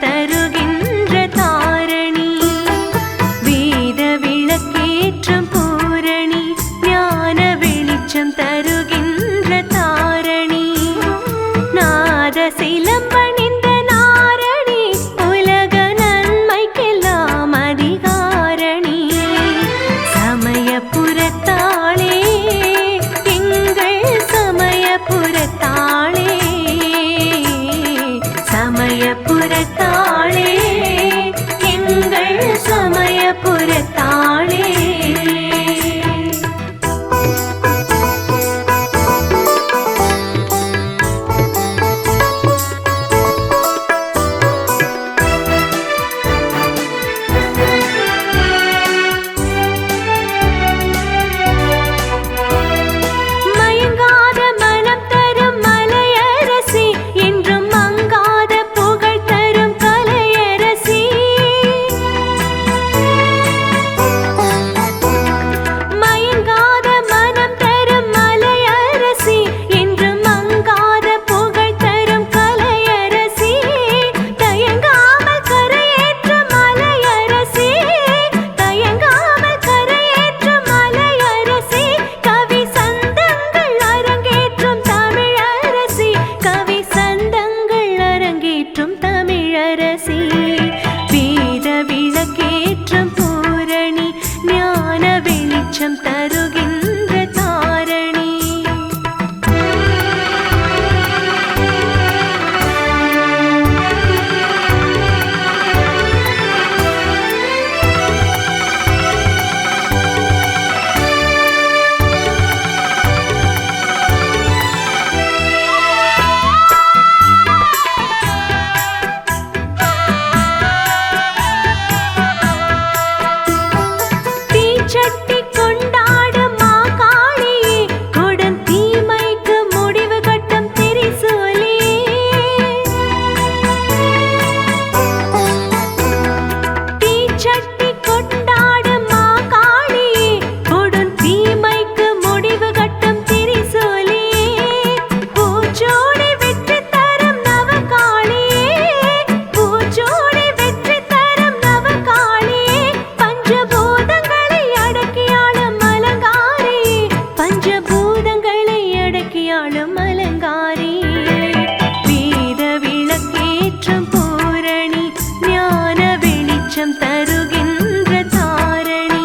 தருகின்ற தாரணி, வேத விளக்கேற்றும் பூரணி, ஞான வெளிச்சம் தருகின்ற தாரணி, நாத சிலம்பணிந்த நாரணி, உலக நன்மைக்கெல்லாம் அதிகாரணி, சமயபுரத்தாளே எங்கள் சமயபுரத்தாளே, சமயபுரத்தாளே எங்கள் சமயபுரத்தாளே. மயங்காத மனம் தரும் மலையரசி, என்றும் மங்காத புகழ் தரும் கலையரசி, மயங்காத மனம் தரும் மலையரசி, என்றும் மங்காத புகழ் தரும் கலையரசி, தயங்காமல் கரையேற்றும் மலையரசி, தயங்காமல் கரையேற்றும் மலையரசி, கவி சந்தங்கள் அரங்கேற்றும் தமிழரசி, கவி சந்தங்கள் அரங்கேற்றும் தமிழரசி, வேத விளக்கேற்றும் பூரணி, ஞான வெளிச்சம் தருகின்ற தாரணி. தீச்சட்டி கொண்டாடும் மாகாளியே, கொடும் தீமைக்கு முடிவு கட்டும் திரிசூலியே, தீச்சட்டி கொண்டாடும் மாகாளியே, கொடும் தீமைக்கு முடிவு கட்டும் திரிசூலியே, பூச்சோடி வெற்றி தரும் நவகாளியே, பூச்சோடி வெற்றி தரும் நவகாளியே, பஞ்சபூதங்களை அடக்கியாளும் அலங்காரியே, பஞ்சபூதங்களை அடக்கியாளும் அலங்காரியே, வேத விளக்கேற்றும் பூரணி, ஞான வெளிச்சம் தருகின்ற தாரணி.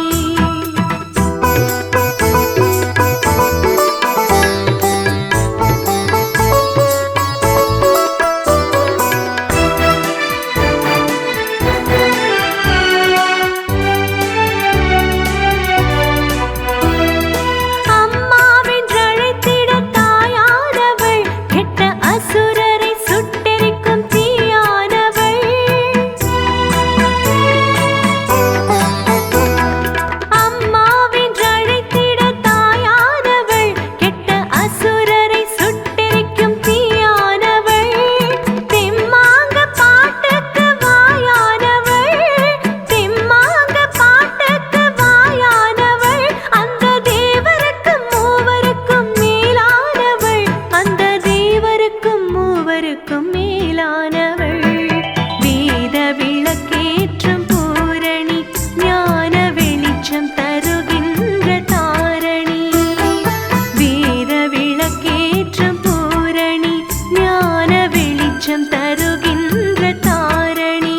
அம்மாவென்றழைத்திட தாயானவள், கெட்ட அசுரரை சுட்டெரிக்கும் தீயானவள், அம்மாவென்றழைத்திட தாயானவள், கெட்ட அசுரரை சுட்டெரிக்கும் தீயானவள், தெம்மாங்க பாட்டுக்கு வாயானவள், தெம்மாங்க பாட்டுக்கு வாயானவள், அந்த தேவருக்கும் மூவருக்கும் மேலானவள், அந்த தேவருக்கும் மூவருக்கும் மேலானவள், வேத விளக்கேற்றும் பூரணி, ஞான வெளிச்சம் தருகின்ற தாரணி, வேத விளக்கேற்றும் பூரணி, ஞான வெளிச்சம் தருகின்ற தாரணி,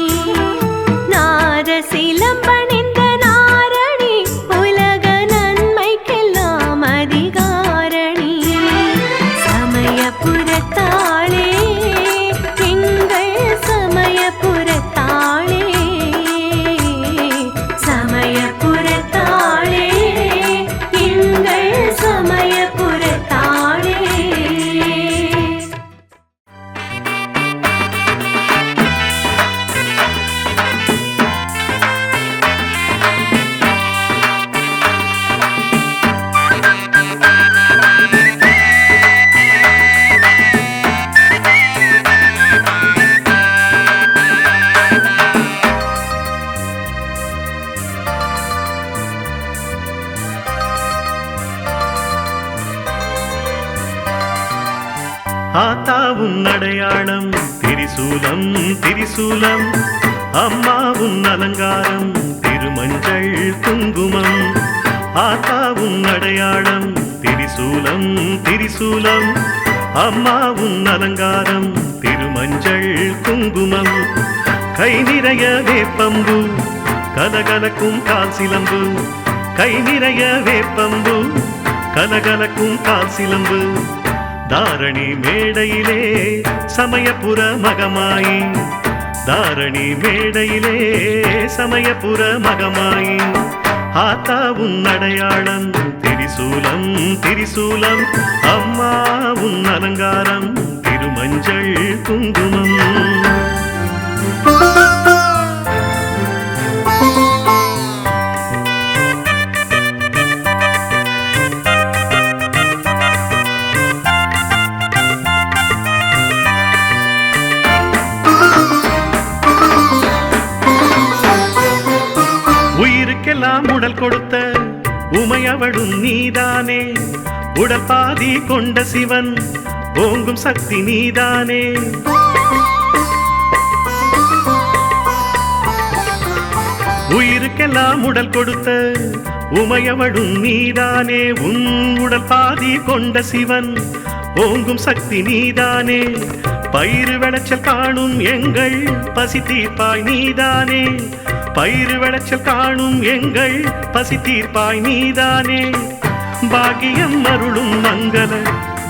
நாத சிலம்பணிந்த நாரணி, உலக நன்மைக்கெல்லாம் அதிகாரணி, சமயபுரத்தாளே எங்கள் சமயபுரத்தாளே, சமயபுரத்தாளே எங்கள் சமயபுரத்தாளே. ஆத்தாவும் அடையாளம் திரிசூலம் திரிசூலம் திரிசூலம் அம்மா உன் அலங்காரம் திருமஞ்சள் குங்குமம் ஆத்தா உன் அடையாளம் திரிசூலம் திரிசூலம் அம்மா உன் அலங்காரம் திருமஞ்சள் குங்குமம் கை நிறைய வேப்பம்பு கலகலக்கும் கால் சிலம்பு கை நிறைய வேப்பம்பு கலகலக்கும் கால் சிலம்பு தாரணி மேடையிலே சமயபுர மகமாயி தாரணி மேடையிலே சமயபுர மகமாயி ஆத்தா உன் அடையாளம் திரிசூலம் திரிசூலம் அம்மா உன் அலங்காரம் திருமஞ்சள் குங்குமம் உயிருக்கெல்லாம் உடல் கொடுத்த உமையவளும் நீதானே உடல் பாதி கொண்ட சிவன் ஓங்கும் சக்தி நீதானே உயிருக்கெல்லாம் உடல் கொடுத்த உமையவளும் நீதானே உன் உடல் பாதி கொண்ட சிவன் ஓங்கும் சக்தி நீதானே பயிறு விளைச்சல் காணும் எங்கள் பசி தீர்ப்பாய் நீதானே பயிறு விளைச்சல் காணும் எங்கள் பசி தீர்ப்பாய் நீதானே பாகியம் அருளும் மங்கள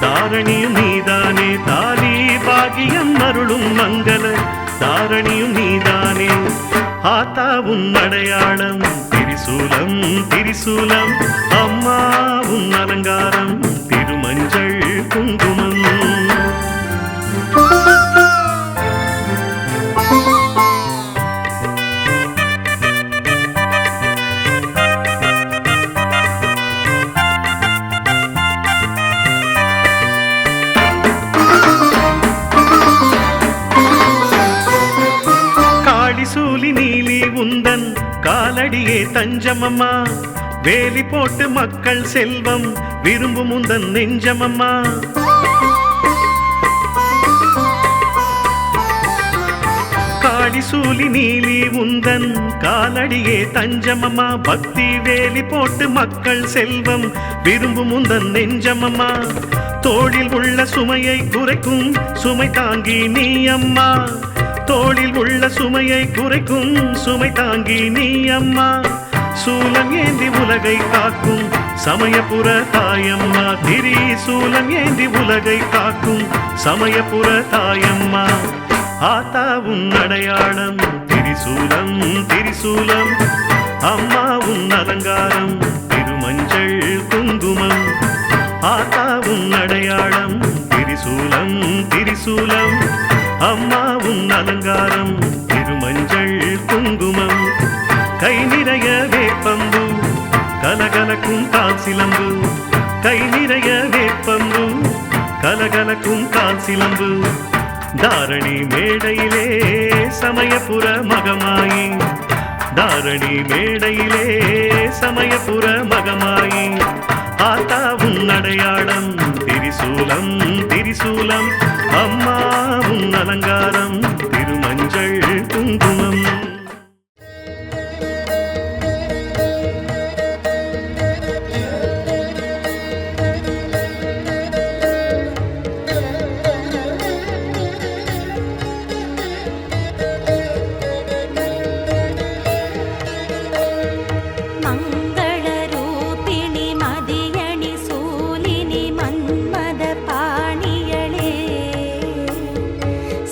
தாரணியும் நீதானே தாலி பாகியம் அருளும் மங்கள தாரணியும் நீதானே ஆத்தா உன் அடையாளம் திரிசூலம் திரிசூலம் அம்மா உன் அலங்காரம் திருமஞ்சள் குங்குமம் சூலி நீலி உந்தன் காலடியே தஞ்சமம்மா வேலி போட்டு மக்கள் செல்வம் விரும்பும் உந்தன் நெஞ்சமம்மா காளி சூலி நீலி உந்தன் காலடியே தஞ்சமம்மா பக்தி வேலி போட்டு மக்கள் செல்வம் விரும்பும் உந்தன் நெஞ்சமம்மா தோளில் உள்ள சுமையை குறைக்கும் சுமை தாங்கி நீ அம்மா தோளில் உள்ள சுமையை குறைக்கும் சுமை தாங்கி நீ அம்மா சூலம் ஏந்தி உலகை காக்கும் சமயபுர தாயம்மா திரி சூலம் ஏந்தி உலகை காக்கும் சமயபுர தாயம்மா ஆத்தா உன் அடையாளம் திரிசூலம் திரிசூலம் அம்மா உன் அலங்காரம் திருமஞ்சள் குங்குமம் ஆத்தா உன் அடையாளம் திரிசூலம் திரிசூலம் அம்மா உன் அலங்காரம் திருமஞ்சள் குங்குமம் கை நிறைய வேப்பம்பு கலகலக்கும் கால் சிலம்பு கை நிறைய வேப்பம்பு கலகலக்கும் கால் சிலம்பு தாரணி மேடையிலே சமயபுர மகமாயி தாரணி மேடையிலே சமயபுர மகமாயி ஆத்தா உன் அடையாளம் திரிசூலம் திரிசூலம் அம்மா உன் அலங்காரம் திருமஞ்சள் குங்குமம்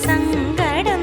சங்கடம்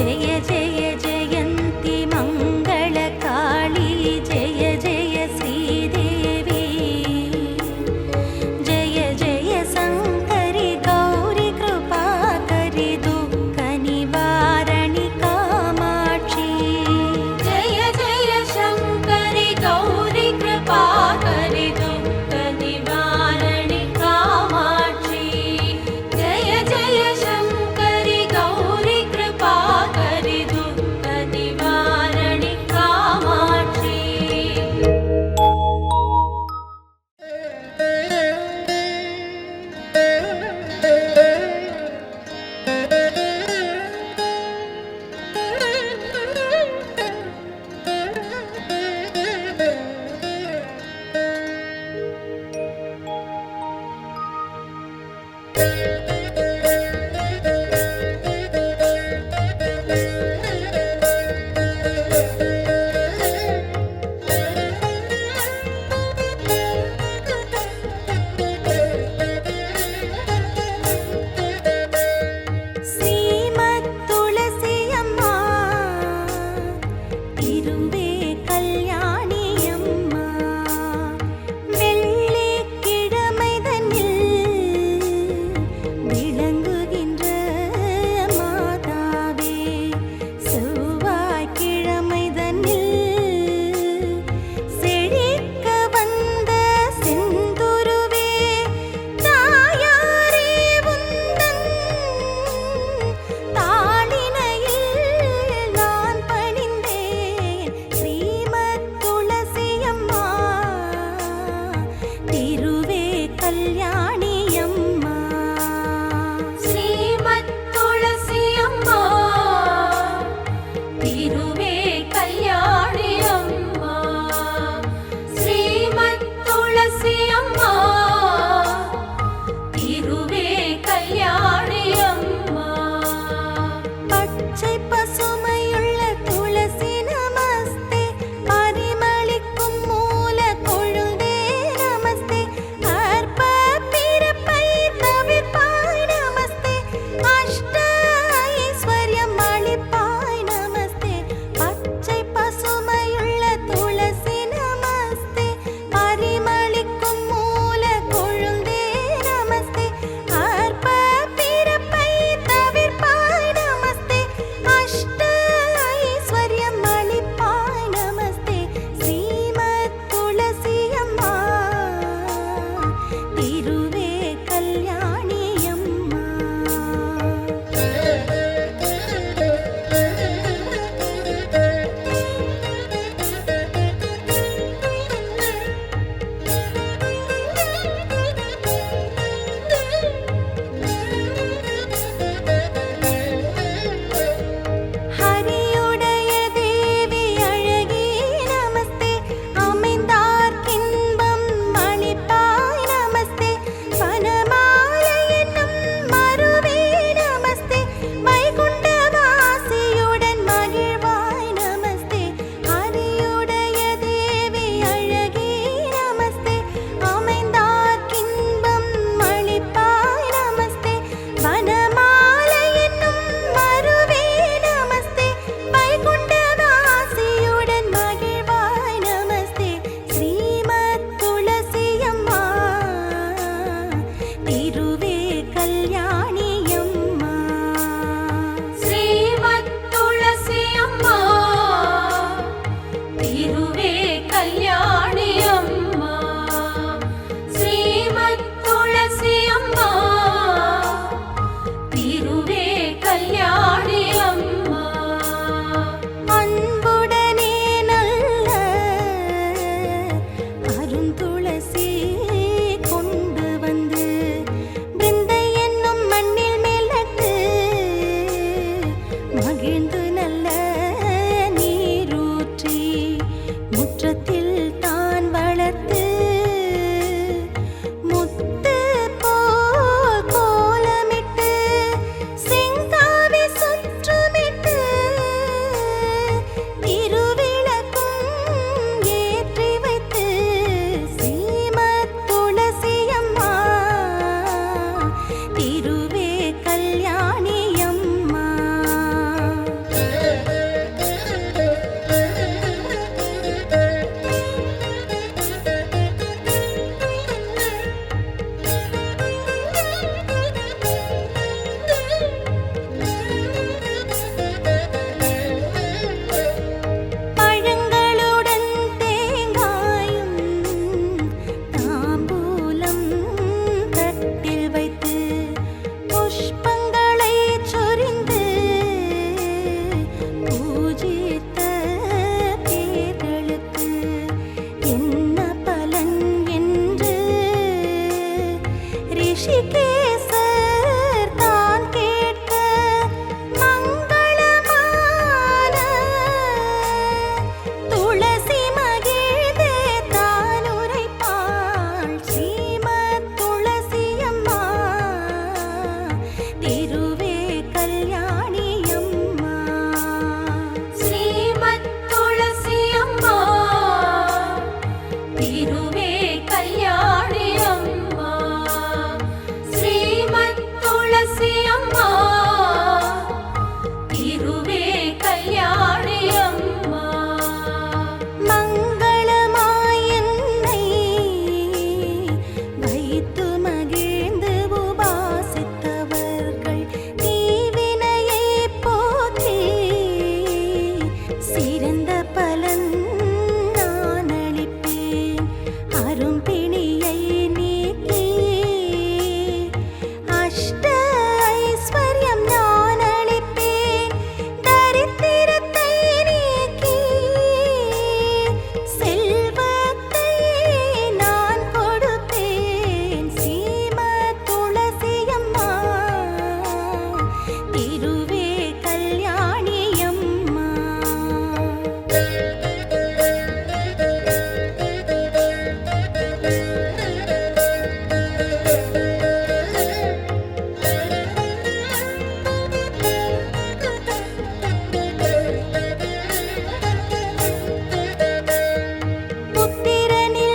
जय जय जयन्ति मङ्गलकाली जय जय श्रीदेवी जय जय शङ्करि गौरि कृपाकरि दुःखनिवारणि कामाक्षी जय जय शङ्करि गौरि कृपाकरि दुःखनिवारणि कामाक्षी जय जय शङ्करि गौरि कृपाकरि दुःखनिवारणि कामाक्षी श्रीमत् तुलसी अम्मा तिरुवे कल्याणी अम्मा வெள்ளிக்கிழமைதனில் விளங்குகின்ற மாதாவே செவ்வாய்க்கிழமைதனில் செழிக்க வந்த செந்துருவே தாயாரே உந்தன் தாளினையில் நான் பணிந்தேன் ஸ்ரீமத் துளசி அம்மா திருவே கல்யாணி அம்மா ஸ்ரீமத் துளசி அம்மா திருவே கல்யாணி அம்மா ஸ்ரீமத் துளசி அம்மா திருவே கல்யாணி அம்மா பச்சை பசுமையுள்ள துளசி நமஸ்தே பரிமளிக்கும் மூல கொழுந்தே நமஸ்தே அற்ப பிறப்பை தவிர்ப்பாய் நமஸ்தே அஷ்ட ஐஸ்வர்யம் அளிப்பாய் நமஸ்தே பச்சை பசுமையுள்ள துளசி நமஸ்தே பரிமளிக்கும் மூல கொழுந்தே நமஸ்தே அற்ப பிறப்பை தவிர்ப்பாய் நமஸ்தே அஷ்ட ஐஸ்வர்யம் அளிப்பாய் நமஸ்தே ஸ்ரீமத் துளசி அம்மா திருவே கல்யாணி அம்மா ஹரியுடைய தேவி அழகி நமஸ்தே அமைந்தார்க்கின்பம் அளிப்பாய் நமஸ்தே வனமாலை என்னும் மருவே நமஸ்தே வைகுண்டவாசியுடன் மகிழ்வாய் நமஸ்தே ஹரியுடைய தேவி அழகி நமஸ்தே அமைந்தார்க்கின்பம் அளிப்பாய் நமஸ்தே வனமாலை என்னும் மருவே நமஸ்தே வைகுண்டவாசியுடன் மகிழ்வாய் நமஸ்தே ஸ்ரீமத் துளசி அம்மா திருவே கல்யாணி அம்மா ஸ்ரீமத் துளசி அம்மா திருவே கல்யாணி அம்மா ஸ்ரீமத் துளசி அம்மா திருவே கல்யாணி அம்மா அன்புடனே நல்ல அருந்துளசி கொண்டு வந்து பிருந்தை என்னும் மண்ணில் மேல் நட்டு மகிழ்ந்து நல்ல நீரூற்றி முற்றத்தில் தான் வளர்த்து முத்து போல் கோலமிட்டு செங்காவி சுற்றுமிட்டு திருவிளக்கும் ஏற்றி வைத்து ஸ்ரீமத் துளசி அம்மா திருவே கல்யாணி அம்மா திருவே கல்யாணி அம்மா மங்களமாய் என்னை வைத்து மகிழ்ந்து உபாசித்தவர்கள் தீவினையை போக்கி சிறந்த பலன் நான் அளிப்பேன் அரும்பிணியை நீக்கி அஷ்ட ஐஸ்வர்யம் நான் அளிப்பேன் தரித்திரத்தை நீக்கி செல்வத்தை நான் கொடுப்பேன் ஸ்ரீமத் துளசி அம்மா திருவே கல்யாணி அம்மா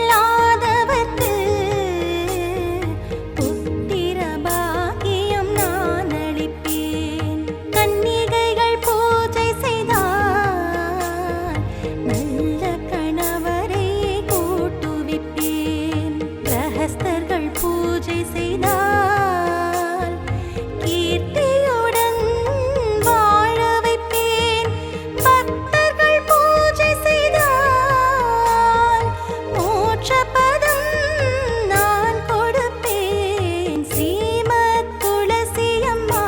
புத்திரனில்லாதவர்க்கு புத்திர பாக்கியம் நான் அளிப்பேன் கன்னிகைகள் பூஜை செய்தால் நல்ல கணவரை கூட்டுவிப்பேன் கிரகஸ்தர்கள் பூஜை செய்தால் கீர்த்தியுடன் வாழ வைப்பேன் பக்தர்கள் பூஜை செய்தால் மோட்சபதம் நான் கொடுப்பேன் ஸ்ரீமத் துளசி அம்மா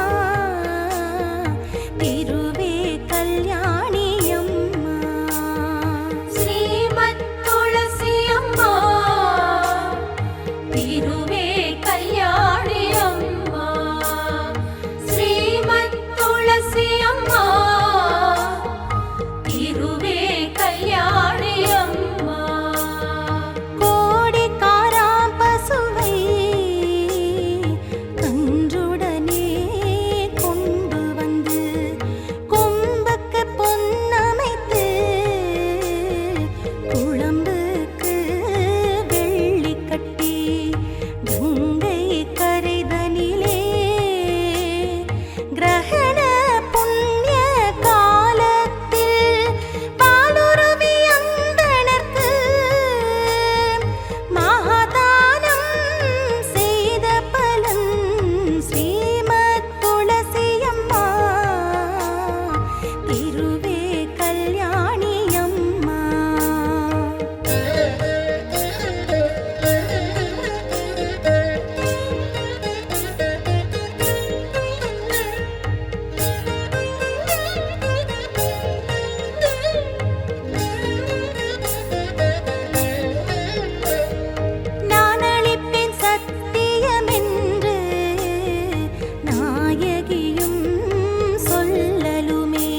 திருவே கல்யாணி அம்மா ஸ்ரீமத் துளசி அம்மா திருவே கல்யாணி அம்மா ஸ்ரீமத் துளசி அம்மா திருவே கல்யாணி அம்மா கோடிக்காராம் பசுவை கன்றுடனே கொண்டு வந்து கொம்புக்கு பொன்னமைத்து குழம்புக்கு வெள்ளி கட்டி கங்கை கரைதனிலே கிரகண புண்ணிய காலத்தில் பாலுருவி அந்தணர்க்கு மகாதானம் செய்த பலன் ஸ்ரீமத் துளசி அம்மா திருவே கல்யாணி அம்மா நான் அளிப்பேன் சத்தியமென்று நாயகியும் சொல்லலுமே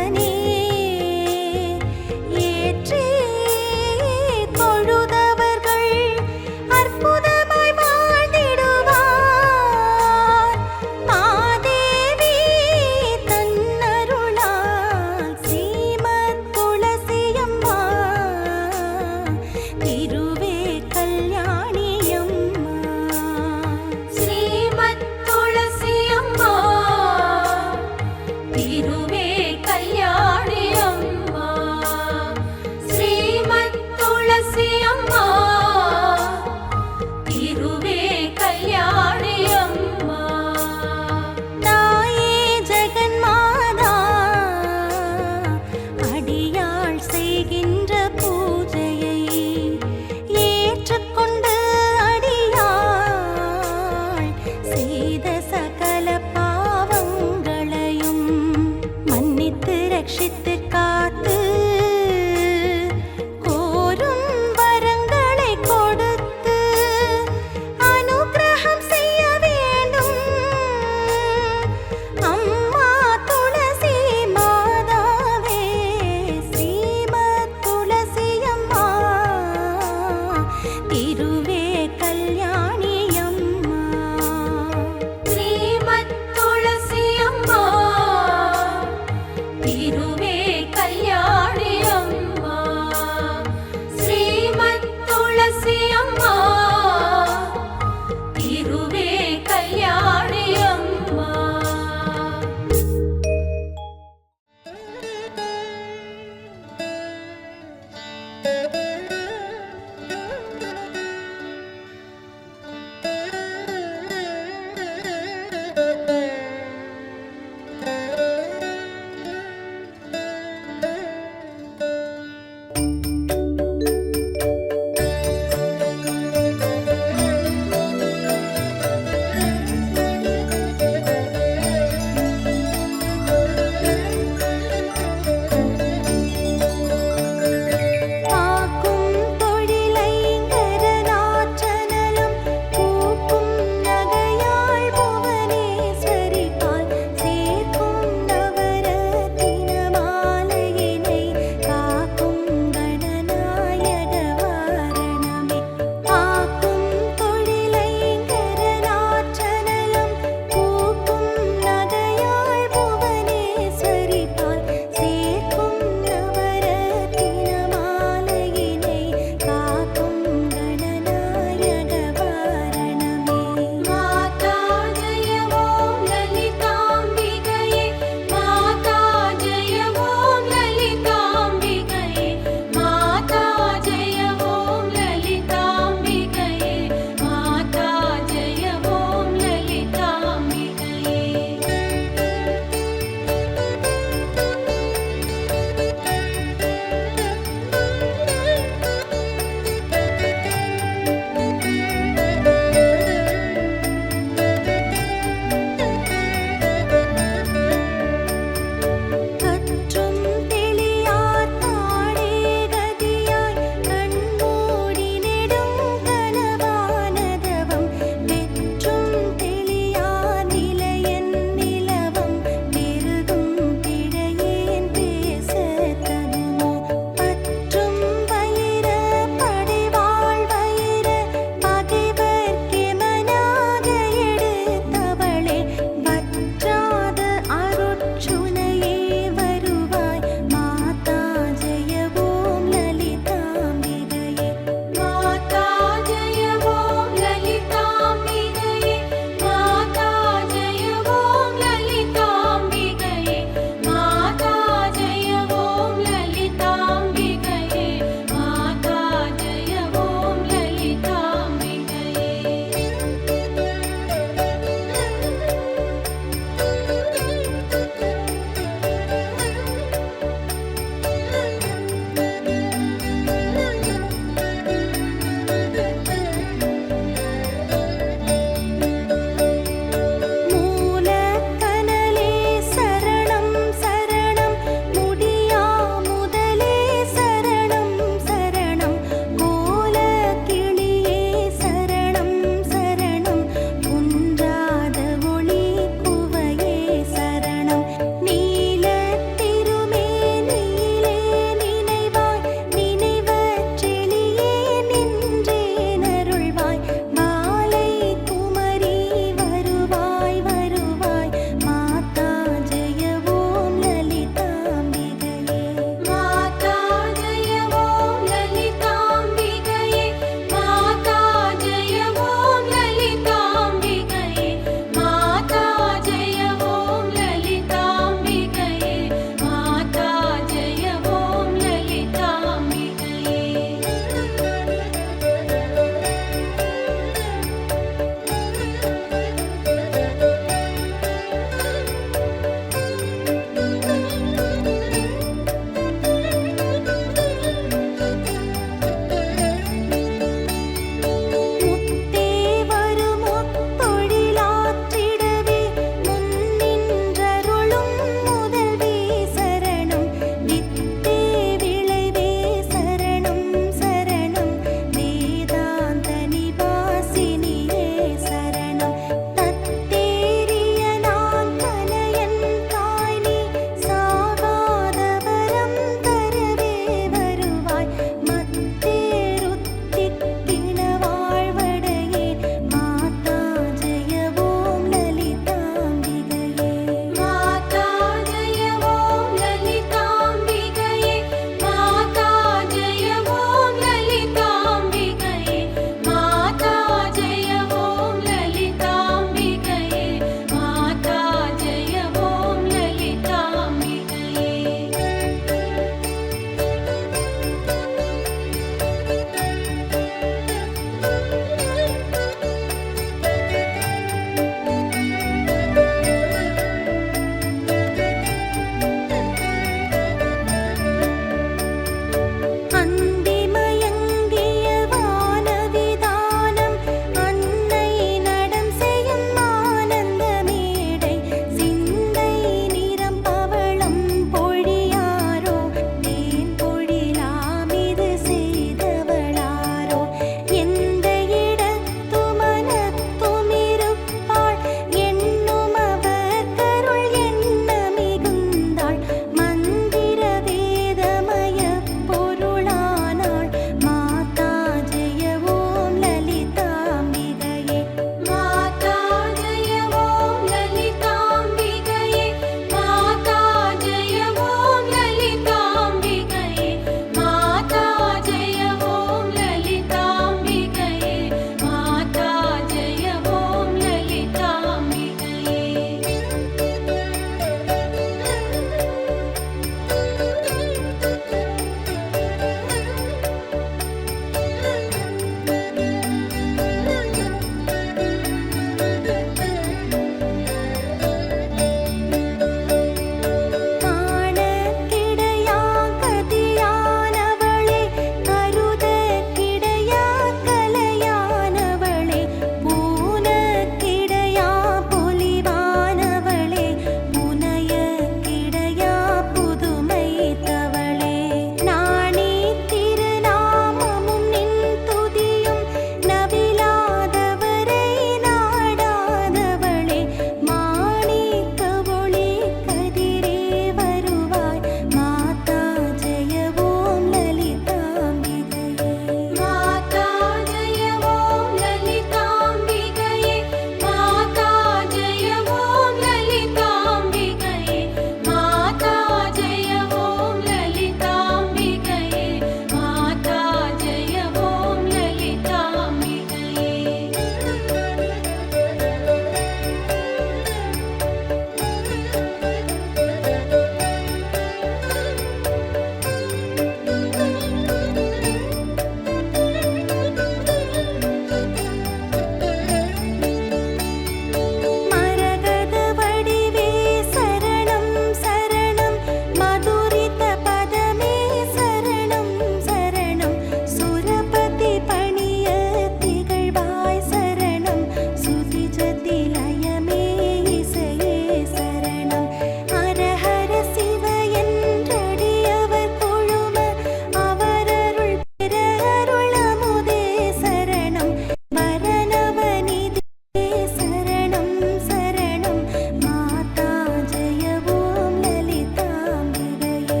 மலரருளமுதே சரணம் வரணவனிதே சரணம் சரணம் மாதா ஜெய ஓம் லலிதாம்பிகையே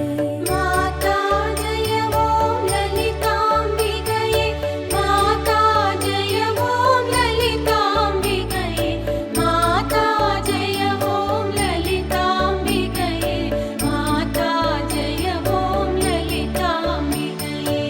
மாதா ஜெய ஓம் லலிதாம்பிகையே மாதா ஜெய ஓம் லலிதாம்பிகையே மாதா ஜெய ஓம் லலிதாம்பிகையே மாதா ஜெய ஓம் லலிதாம்பிகையே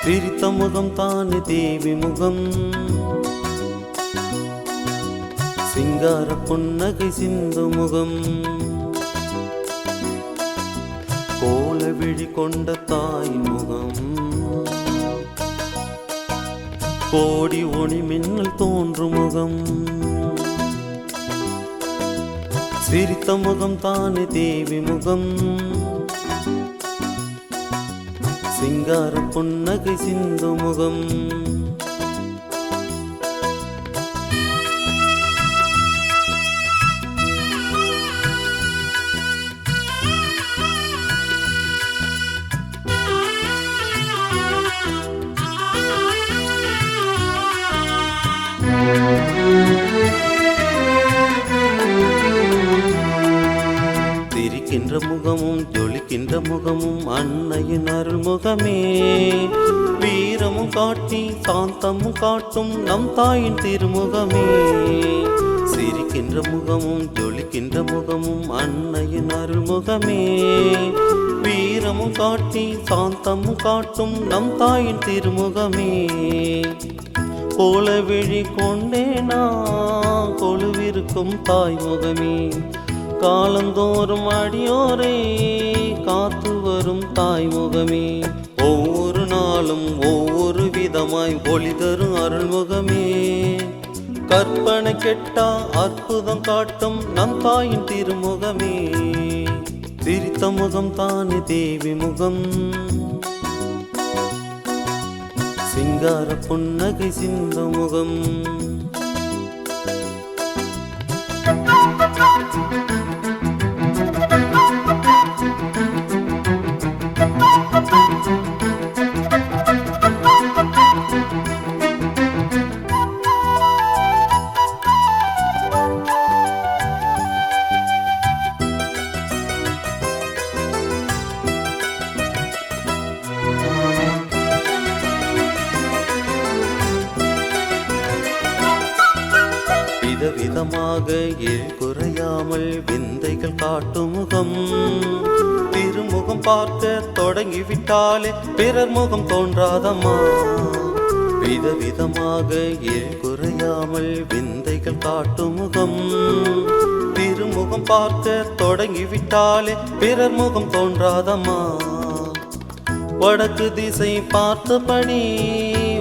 சிரித்த முகம் தானே தேவி முகம், சிங்கார புன்னகை சிந்து முகம், கோல விழி கொண்ட தாய் முகம், கோடி ஒளி மின்னல் தோன்றும் முகம். சிரித்த முகம் தானே தேவி முகம், சிங்கார புன்னகை சிந்து முகம். சிரிக்கின்ற முகமும் ஜொலிக்கின்ற முகமும் அன்னையின் அருள்முகமே, வீரமும் காட்டி சாந்தமும் காட்டும் நம் தாயின் திருமுகமே. சிரிக்கின்ற முகமும் ஜொலிக்கின்ற முகமும் அன்னையின் அருள்முகமே, வீரமும் காட்டி சாந்தமும் காட்டும் நம் தாயின் திருமுகமே. கோல விழி கொண்டேனா கொலுவிருக்கும் தாய்முகமே, காலந்தோறும் அடியோரே காத்து வரும் தாய்முகமே. ஒவ்வொரு நாளும் ஒவ்வொரு விதமாய் ஒளி தரும் அருள்முகமே, கற்பனை கெட்டா அற்புதம் காட்டும் நம் தாயின் திருமுகமே. சிரித்த முகம் தானே தேவி முகம், சிங்கார புன்னகை சிந்து முகம். விதவிதமாக குறையாமல் விந்தைகள் காட்டும் முகம், திருமுகம் பார்க்க தொடங்கிவிட்டாலே பிறர் முகம் தோன்றாதம்மா. விதவிதமாக குறையாமல் விந்தைகள் காட்டும் முகம், திருமுகம் பார்க்க தொடங்கிவிட்டாலே பிறர் முகம் தோன்றாதம்மா. வடக்கு திசை பார்த்தபடி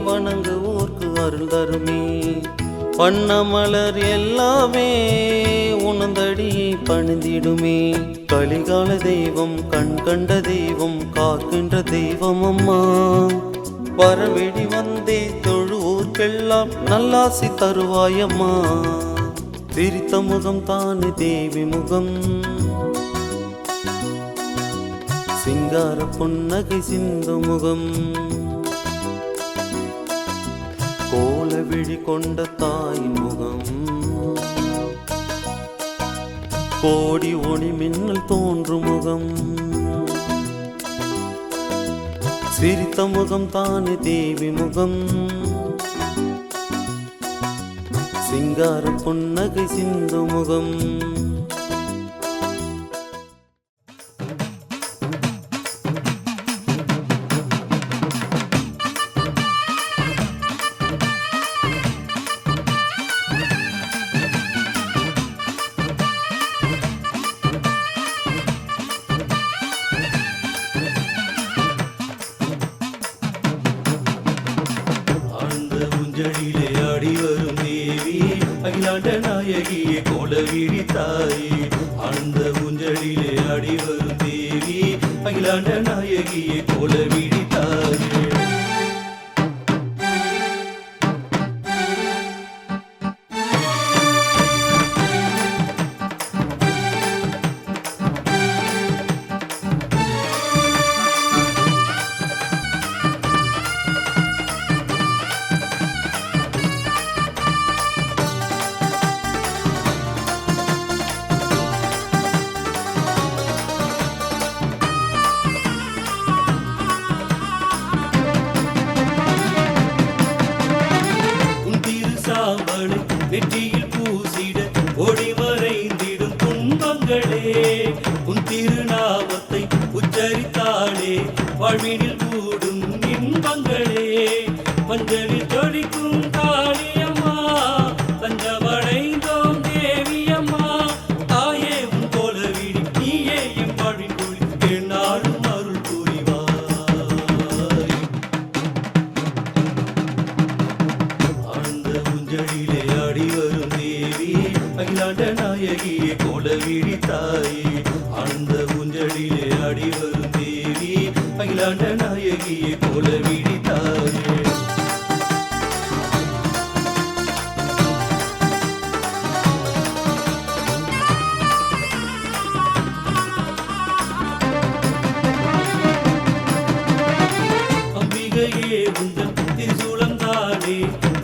வணங்குவோர்க்கு அருள் தருமே, வண்ணமலர் எல்லாமே உணர்ந்தடி பணிந்திடுமே. கலிகால தெய்வம் கண் கண்ட தெய்வம் காக்கின்ற தெய்வம் அம்மா, வரவெடி வந்தே தொழுவோர்க்கெல்லாம் நல்லாசி தருவாயம்மா. சிரித்த முகம் தானே தேவி முகம், சிங்கார புன்னகை சிந்து முகம், கோல விழி கொண்ட தாயின் முகம், கோடி ஒளி மின்னல் தோன்றும் முகம். சிரித்த முகம் தானே தேவி முகம், சிங்கார புன்னகை சிந்து முகம். ஊஞ்சலிலே ஆடி வரும் தேவி, அகிலாண்ட நாயகியே கோலவிழி தாயே. ஆனந்த ஊஞ்சலிலே ஆடி வரும் தேவி, அகிலாண்ட நாயகியே கோலவிழி தாயே. கூடும் இன்பங்களே மஞ்சளில் ஜொலிக்கும் காளியம்மா தஞ்சமடைந்தோம் தேவியம்மா தாயே உன் கோலவீடு நீயே என் வாழ்வின் கூலி என்னாலும் அருள் புரிவாய் ஆழ்ந்த ஊஞ்சலிலே ஆடி வரும் தேவி அகிலாண்ட நாயகியே கோலவீடி தாயே ஆழ்ந்த ஊஞ்சலிலே ஆடி வரும் தேவி அகிலாண்ட நாயகியே கோலவீடி தாயே அம்பிகையே உந்தன் திருசூலம் தானே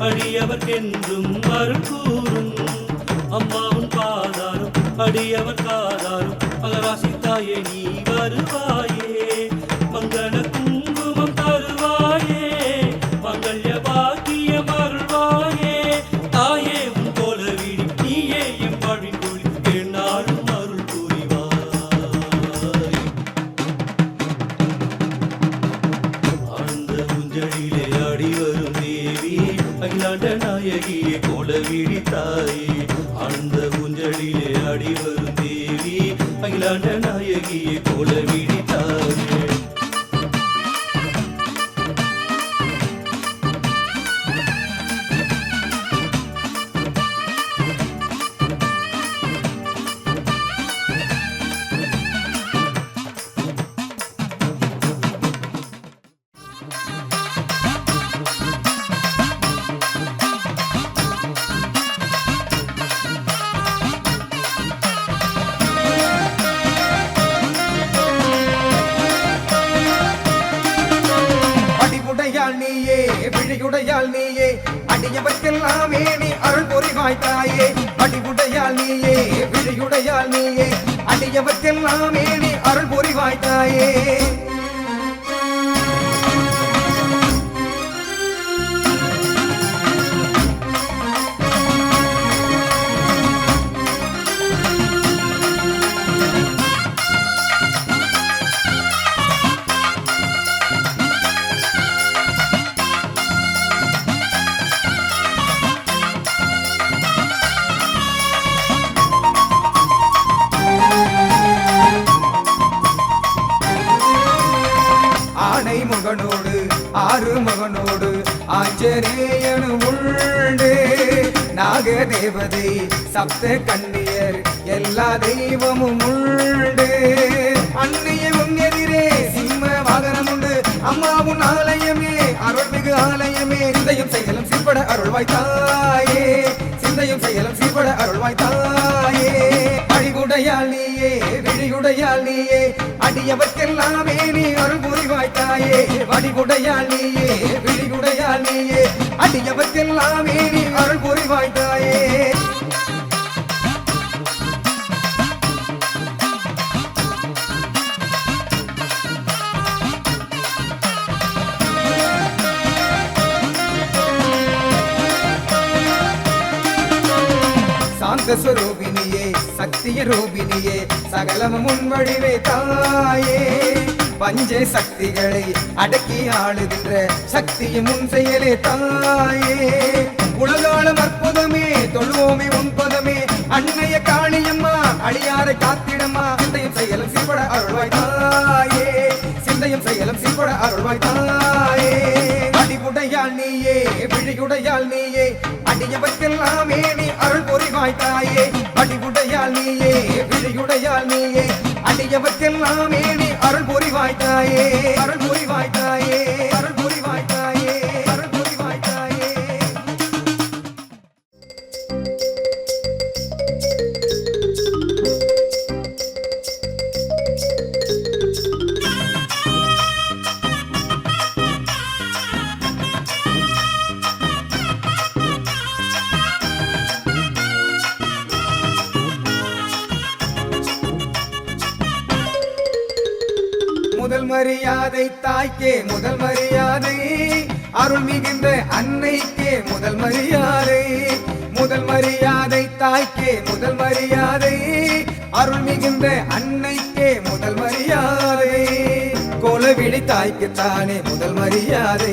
அடியவர்க்கென்றும் அருள் கூறும் அம்மாவும் பாதாரும் அடியவர் காதாரும் மகராசி தாயே நீ வருவாயே மங்கள குங்குமம் தருவாயே மங்கள்ய பாக்கியம் அருள்வாயே தாயே உன் கோலவீடி நீயே என் வாழ்வின் கூலி என்னாலும் அருள் புரிவாய் ஆழ்ந்த ஊஞ்சலிலே ஆடி வரும் தேவி அகிலாண்ட நாயகியே கோலவீடி தாயே ஆழ்ந்த ஊஞ்சலிலே ஆடி வரும் தேவி அகிலாண்ட நாயகியே கோலவீடி தாயே அடிவுடையாள் நீயே விழியுடையாள் நீயே அடியவர்க்கெல்லாமே நீ அருள் புரிவாய் தாயே அடிவுடையாள் நீயே விழியுடையாள் நீயே அடியவர்க்கெல்லாமே நீ அருள் புரிவாய் தாயே ஆனை மகனோடு ஆறு மகனோடு ஆஞ்சநேயனு உண்டு நாக தேவதை சப்த கண்ணியர் எல்லா தெய்வமும் உண்டு அன்னைய உன் எதிரே சிம்ம வாகனம் உண்டு அம்மாவும் ஆலயமே அருள்மிகு ஆலயமே சிந்தையும் செயலும் சீர்பட அருள்வாய் தாயே சிந்தையும் செயலும் சீர்பட அருள்வாய் தாயே அழிகுடையாள் நீயே விழியுடையாள் நீயே அடியவர்க்கெல்லாமே நீ அருள் புரிவாய் தாயே வடிகுடையாள் நீயே விழிகுடையாள் நீயே அடியவர்க்கெல்லாமே நீ அருள் புரிவாய் தாயே சாந்த ஸ்வரூபினியே சக்திய ரூபினியே சகலமும் முன்வழிவே தாயே பஞ்ச சக்திகளை அடக்கி ஆளுகின்ற சக்தியும் முன் செயலே தாயே உலகாலம் அற்புதமே தொழுவோமே உன் பதமே அன்னைய காளியம்மா அழியாரை காத்திடம்மா சிந்தையும் செயலும் சீர்பட அருள்வாய் தாயே சிந்தையும் செயலும் சீர்பட அருள்வாய் தாயே அடிவுடையாள் நீயே விழியுடையாள் நீயே அடியவர்க்கெல்லாமே நீ அருள் புரிவாய் தாயே அடிவுடையாள் நீயே விழியுடையாள் நீயே அடியவர்க்கெல்லாமே நீ அருள் புரிவாய் தாயே அருள் புரிவாய் தாயே அருள் புரிவாய் தாயே அருள் புரிவாய் தாயே முதல் மரியாதை தாய்க்கே முதல் மரியாதை அருள் மிகுந்த அன்னைக்கே முதல் மரியாதை முதல் மரியாதை தாய்க்கே முதல் மரியாதை அருள் மிகுந்த அன்னைக்கே முதல் மரியாதை கோல கோலவிழி தாய்க்குத்தானே முதல் மரியாதை,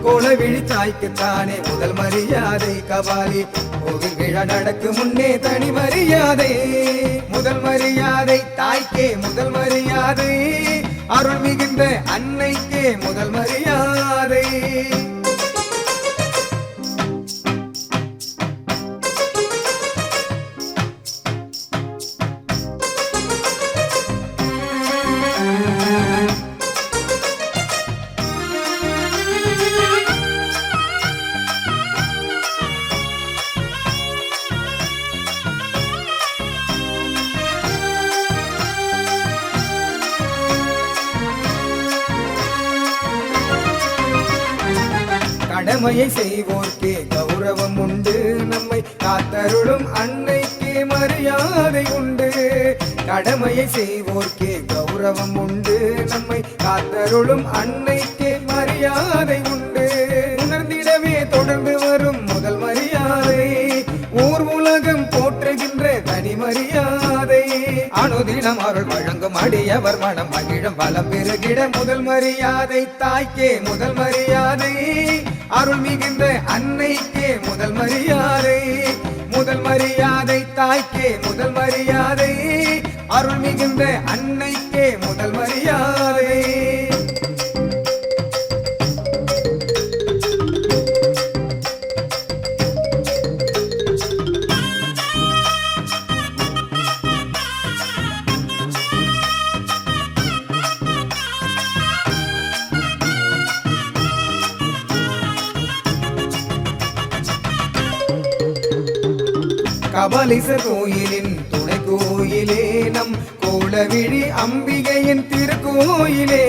கோலவிழி தாய்க்குத்தானே முதல் மரியாதை. கபாலி கோவில் விழா நடக்கு முன்னே தனி மரியாதை. முதல் மரியாதை தாய்க்கே முதல் மரியாதை, அருள் மிகுந்த அன்னைக்கே முதல் மரியாதை. கடமையை செய்வோர்க்கே கௌரவம் உண்டு, நம்மை காத்தருளும் அன்னைக்கே மரியாதை உண்டு. கடமையை செய்வோர்க்கே கௌரவம் உண்டு, நம்மை காத்தருளும் அன்னைக்கே மரியாதை உண்டு. உணர்ந்திடவே தொடர்ந்து வரும் முதல் மரியாதை, ஊர் உலகம் போற்றுகின்ற தனி மரியாதை. அனுதினம் அருள் வழங்கும் அடியவர் மனம் மகிழும் பலம் பெருகிட முதல் மரியாதை தாய்க்கே முதல் மரியாதை, அருள் மிகுந்த அன்னைக்கே முதல் மரியாதை. முதல் மரியாதை தாய்க்கே முதல் மரியாதை, அருள் மிகுந்த அன்னைக்கே முதல் மரியாதை. கபாலீசர் கோயிலின் துணை கோயிலே நம் கோலவிழி அம்பிகையின் திருக்கோயிலே.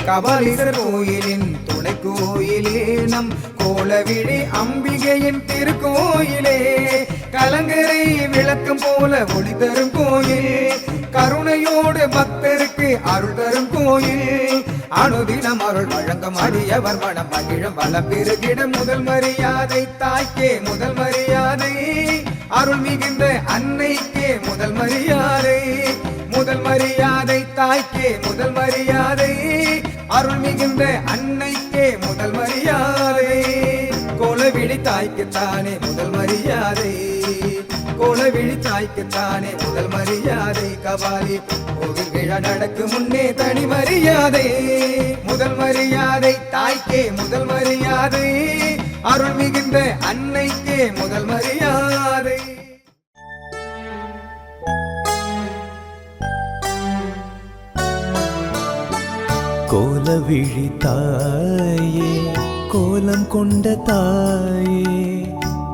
கபாலீசர் கோயிலின் துணை கோயிலே நம் கோலவிழி அம்பிகையின் திருக்கோயிலே. கலங்கரை விளக்கம் போல ஒளி தரும் கோயில், கருணையோடு பக்தருக்கு அருள் தரும் கோயில். அனுதினம் அருள் வழங்கும் அடியவர் மனம் மகிழும் வளம் பெருகிட முதல் மரியாதை தாய்க்கே முதல் மரியாதை, அருள் மிகுந்த அன்னைக்கே முதல் மரியாதை. முதல் மரியாதை தாய்க்கே முதல் மரியாதை, அருள் மிகுந்த அன்னைக்கே முதல் மரியாதை. கோலவிழி தாய்க்குத்தானே முதல் மரியாதை, கோலவிழி தாய்க்குத்தானே முதல் மரியாதை. கபாலி கோவில் விழா நடக்கு முன்னே தனி மரியாதை. முதல் மரியாதை தாய்க்கே முதல் மரியாதை, அருள் மிகுந்த அன்னைக்கே முதல் மரியாதை. கோலவிழி தாயே கோலம் கொண்ட தாயே,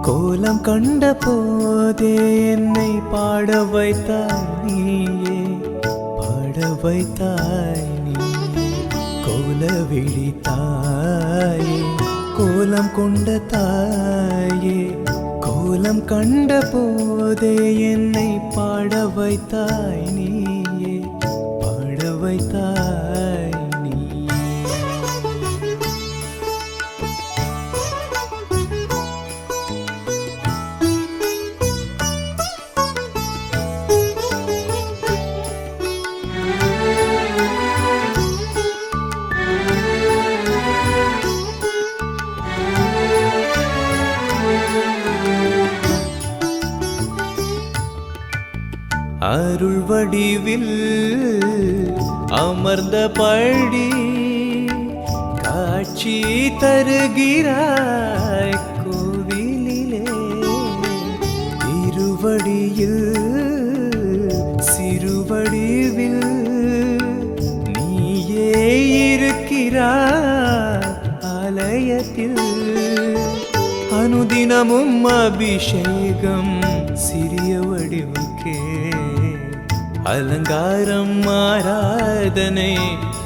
கோலம் கண்ட போதே என்னை பாட வைத்தாய் நீயே, பாட வைத்தாய் நீயே. கோலவிழி தாயே கோலம் கொண்ட தாயே, கோலம் கண்ட போதே என்னை பாட வைத்தாய் நீயே, பாட வைத்தாய் நீயே. அருள் வடிவில் அமர்ந்த படி காட்சி தருகிறாய் கோவிலிலே. திருவடியில் சிறுவடிவில் நீயே இருக்கிறாய் ஆலயத்தில். அனுதினமும் அபிஷேகம் சிறிய வடிவுக்கே, அலங்காரம் ஆராதனை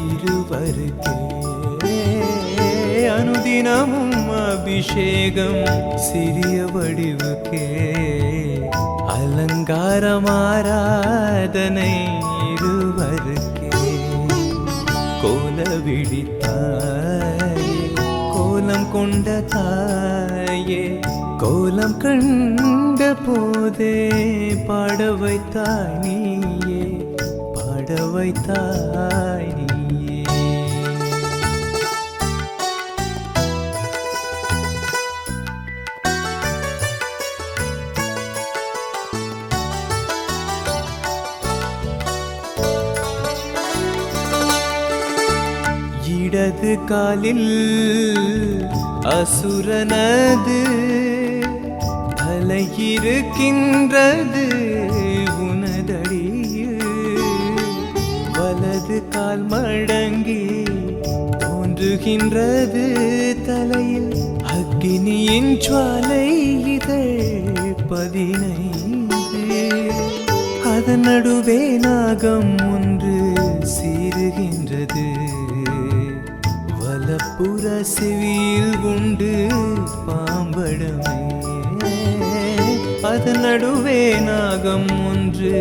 இருவருக்கே. அனுதினமும் அபிஷேகம் சிறிய வடிவுக்கே, அலங்காரம் ஆராதனை இருவருக்கே. கோலவிழி தாயே கோலம் கொண்ட தாயே, கோலம் கண்ட போதே பாட வைத்தாய் நீயே, பாட வைத்தாய் நீயே. இடது காலில் அசுரனது தலையிருக்கின்றது உனதடியில் வலது கால் மடங்கி தோன்றுகின்றது தலையில் அக்கினியின் ஜுவாலை இதழ் 15 அதன் நடுவே நாகம் ஒன்று சீருகின்றது வலப்புற செவியில் உண்டு பாம்படமே அதன் நடுவே நாகம் ஒன்று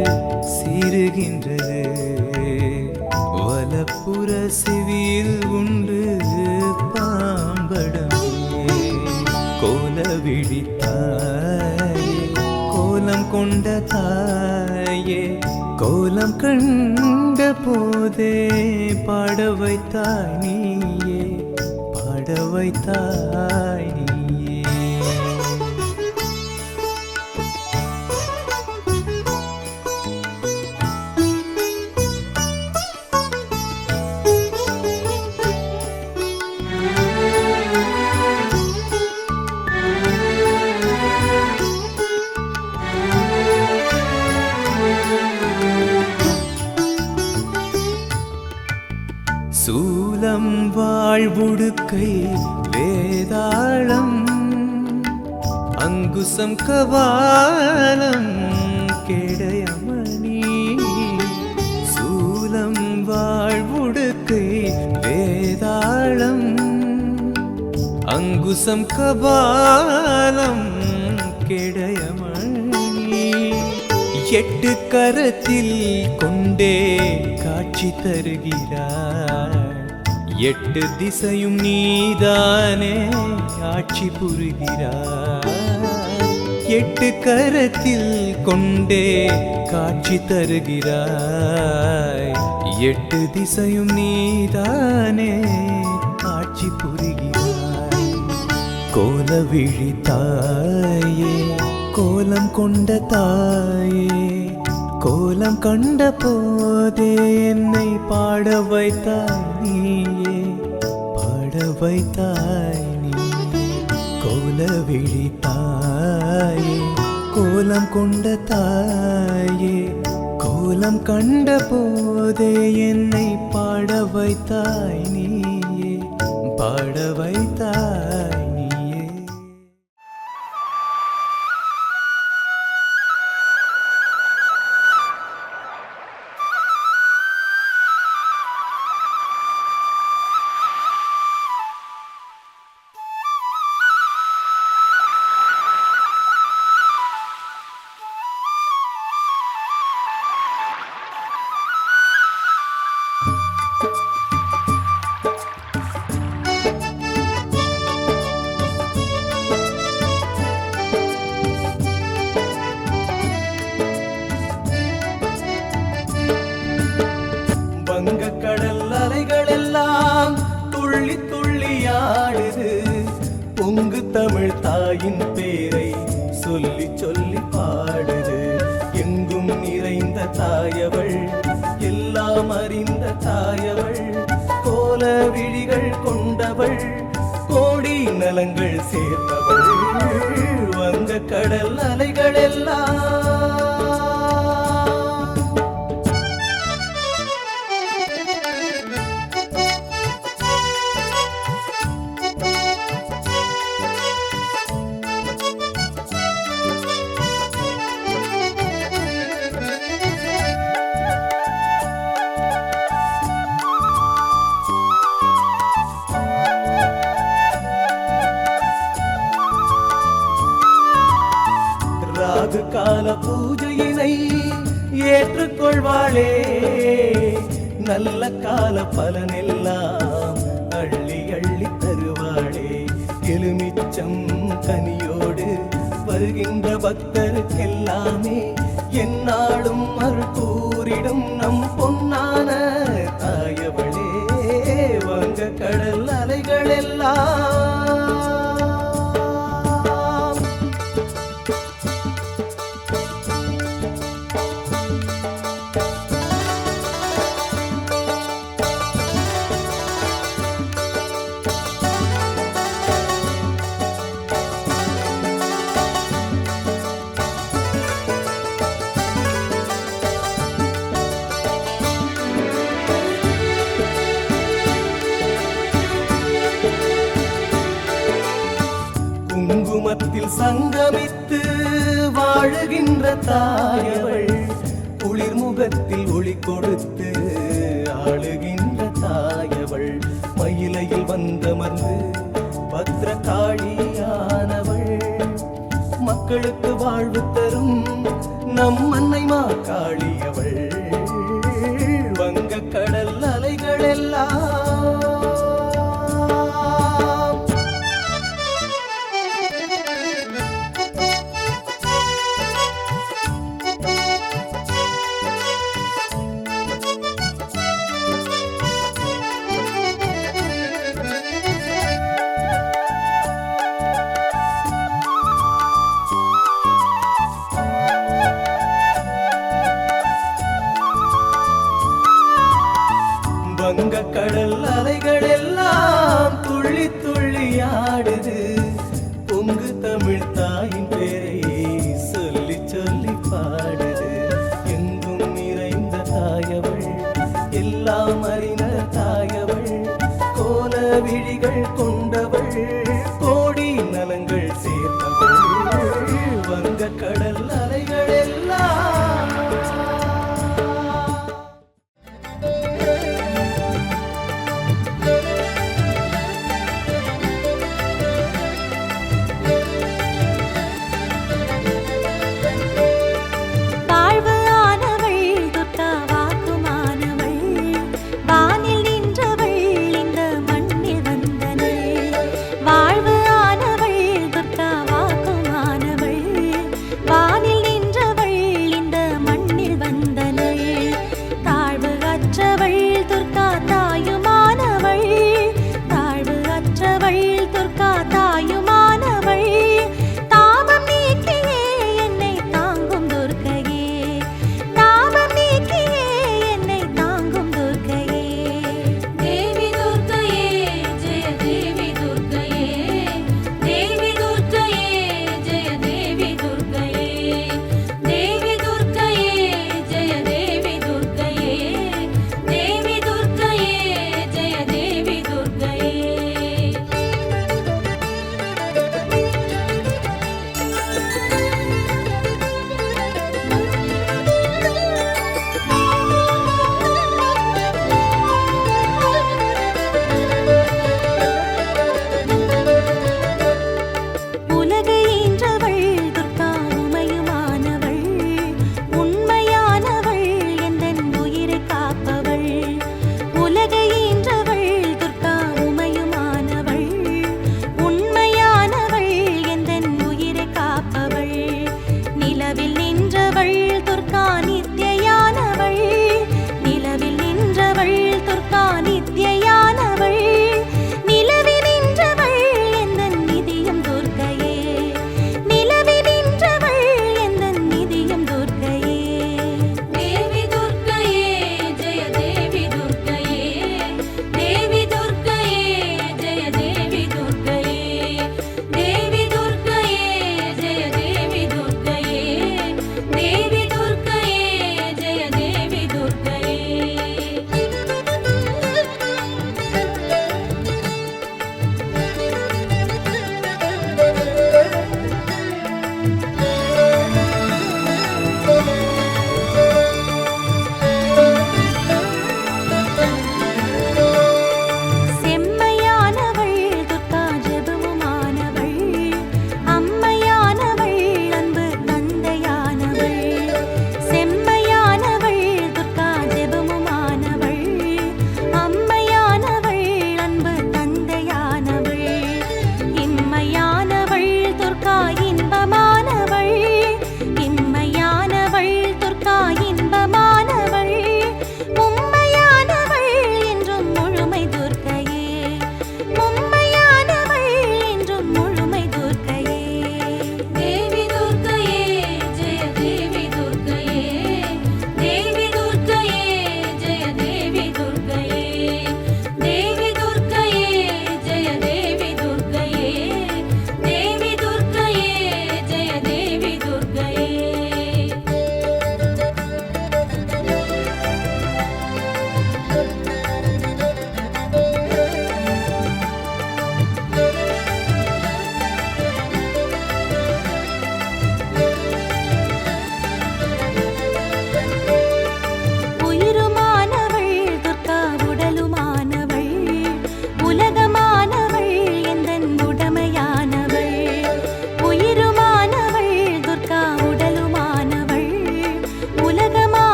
சீருகின்றது வலப்புற செவியில் உண்டு பாம்படமே கோல விழித்தாயே கோலம் கொண்ட தாயே கோலம் கண்ட போதே பாட வைத்தாய் நீயே பாட வைத்தாய் நீயே சூலம் வாழ்வுடுக்கை வேதாளம் அங்குசம் கபாலம் கேடயமணி சூலம் வாழ்வுடுக்கை வேதாளம் அங்குசம் கபாலம் கேடயமணி எட்டு கரத்தில் கொண்டே காட்சி தருகிறார் எட்டு திசையும் நீதானே ஆட்சி புரிகிறார் எட்டு கரத்தில் கொண்டே காட்சி தருகிறாய் எட்டு திசையும் நீதானே ஆட்சி புரிகிறாய் கோல விழித்தாயே கோலம் கொண்ட தாயே கோலம் கண்ட போதே என்னை பாட வைத்தாய் நீயே பாட வைத்தாய் நீயே கோல விழித்தாயே கோலம் கொண்ட தாயே கோலம் கண்ட போதே என்னை பாட வைத்தாய் நீயே பாட வைத்தாய் நீயே வங்கக்கடல் அலைகள் எல்லாம் துள்ளி துள்ளியாடுது பொங்கு தமிழ் தாயின் பேரை சொல்லி சொல்லி பாடுது எங்கும் நிறைந்த தாயவள் எல்லாம் அறிந்த தாயவள் கோல விழிகள் கொண்டவள் கோடி நலங்கள் சேர்ந்தவள் வங்கக்கடல் அலைகள் எல்லாம் ராகு கால பூஜையினை ஏற்றுக்கொள்வாளே நல்ல கால பலனெல்லாம் அள்ளி அள்ளி தருவாளே எலுமிச்சம் கனியோடு வருகின்ற பக்தருக்கெல்லாமே எந்நாளும் அருள் கூறிடும் நம் பொன்னான தாயவளே வங்க கடல் அலைகள் எல்லாம் குங்குமத்தில் சங்கமித்து வாழுகின்ற தாயவள் குளிர் முகத்தில் ஒளி கொடுத்து ஆளுகின்ற தாயவள் மயிலையில் வந்தமர்ந்து பத்ரகாளியானவள் மக்களுக்கு வாழ்வு தரும் நம் அன்னை மாகாளியவள் வங்கக் கடல் அலைகள் எல்லாம் வங்கக் கடல் அலைகள் எல்லாம் துள்ளி துள்ளி ஆடுது பொங்கு தமிழ் தாயின் பேரை சொல்லி சொல்லி பாடுது எங்கும் நிறைந்த தாயவள் எல்லாம் அறிந்த தாயவள் கோல விழிகள் கொண்டு